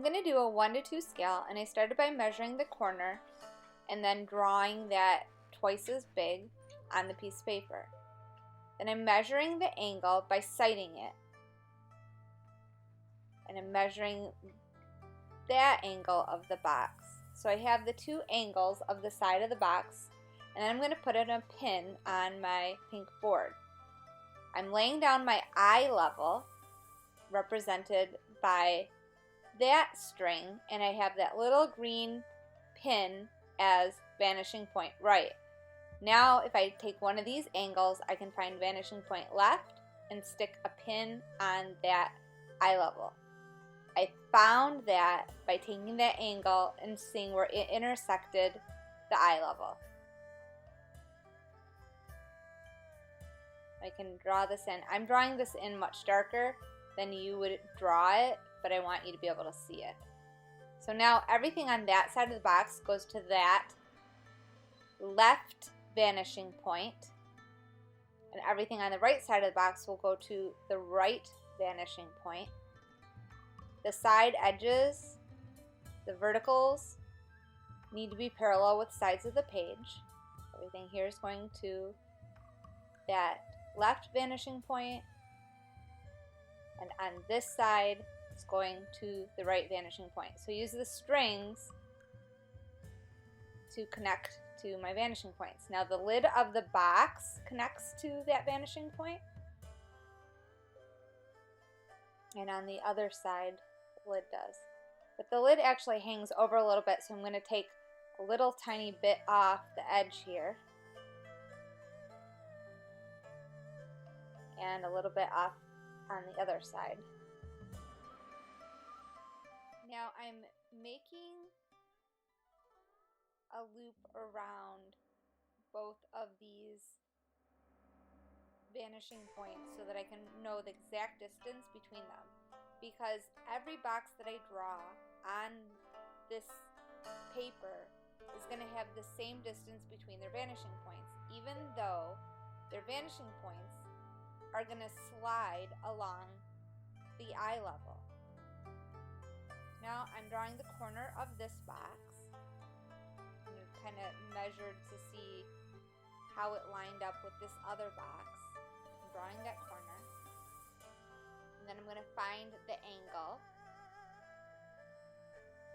I'm going to do a 1 to 2 scale, and I started by measuring the corner and then drawing that twice as big on the piece of paper. Then I'm measuring the angle by sighting it, and I'm measuring that angle of the box. So I have the two angles of the side of the box, and then I'm going to put in a pin on my pink board. I'm laying down my eye level, represented by that string, and I have that little green pin as vanishing point right. Now if I take one of these angles, I can find vanishing point left and stick a pin on that eye level. I found that by taking that angle and seeing where it intersected the eye level. I can draw this in. I'm drawing this in much darker than you would draw it, but I want you to be able to see it. So now everything on that side of the box goes to that left vanishing point, and everything on the right side of the box will go to the right vanishing point. The side edges, the verticals, need to be parallel with sides of the page. Everything here is going to that left vanishing point, and on this side it's going to the right vanishing point. So use the strings to connect to my vanishing points. Now the lid of the box connects to that vanishing point, and on the other side the lid does. But the lid actually hangs over a little bit, so I'm going to take a little tiny bit off the edge here and a little bit off on the other side. Now I'm making a loop around both of these vanishing points so that I can know the exact distance between them, because every box that I draw on this paper is going to have the same distance between their vanishing points, even though their vanishing points are going to slide along the eye level. Now I'm drawing the corner of this box. I'm kind of measured to see how it lined up with this other box. I'm drawing that corner, and then I'm going to find the angle.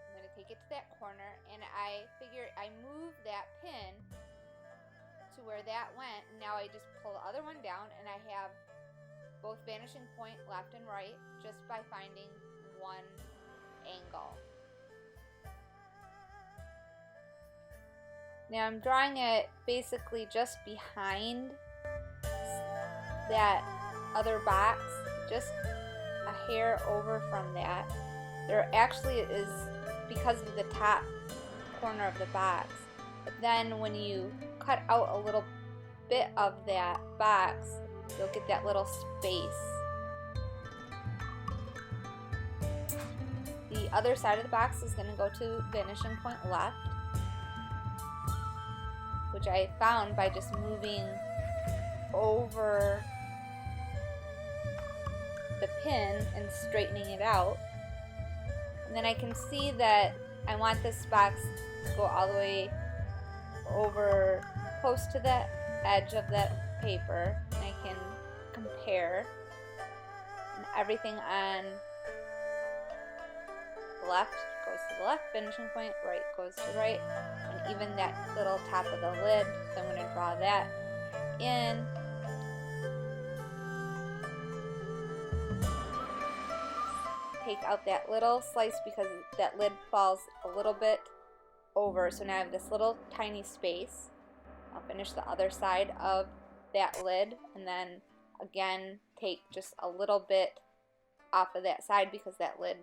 I'm going to take it to that corner, and I figure I move that pin to where that went. Now I just pull the other one down, and I have both vanishing point left and right just by finding one angle. Now I'm drawing it basically just behind that other box, just a hair over from that. There actually is, because of the top corner of the box, but then when you cut out a little bit of that box, you'll get that little space. The other side of the box is going to go to vanishing point left, which I found by just moving over the pin and straightening it out. And then I can see that I want this box to go all the way over close to the edge of that paper, and I can compare, and everything on the left goes to the left finishing point, right goes to right, and even that little top of the lid, so I'm going to draw that in. Take out that little slice because that lid falls a little bit over, so now I have this little tiny space. I'll finish the other side of that lid, and then again take just a little bit off of that side because that lid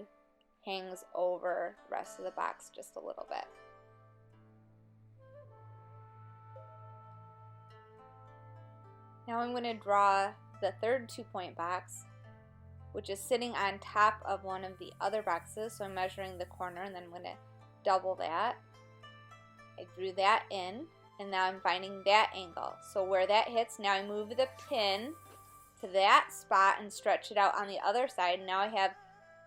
hangs over the rest of the box just a little bit. Now I'm going to draw the third 2-point box, which is sitting on top of one of the other boxes. So I'm measuring the corner, and then I'm going to double that. I drew that in, and now I'm finding that angle. So where that hits, now I move the pin to that spot and stretch it out on the other side. Now I have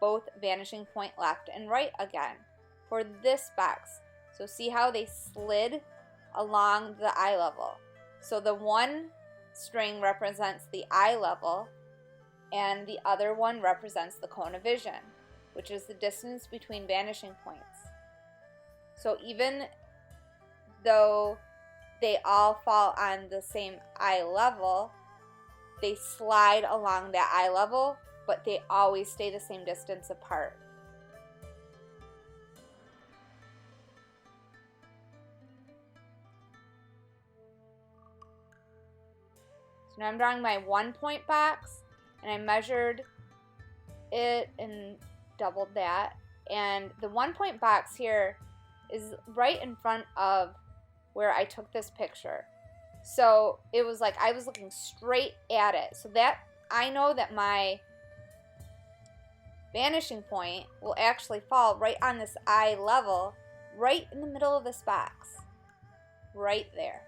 both vanishing point left and right again for this box. So see how they slid along the eye level. So the one string represents the eye level and the other one represents the cone of vision, which is the distance between vanishing points. So even though they all fall on the same eye level, they slide along that eye level, but they always stay the same distance apart. So now I'm drawing my 1 point box, and I measured it and doubled that. And the 1 point box here is right in front of where I took this picture. So it was like I was looking straight at it. So that I know that my vanishing point will actually fall right on this eye level, right in the middle of this box. Right there.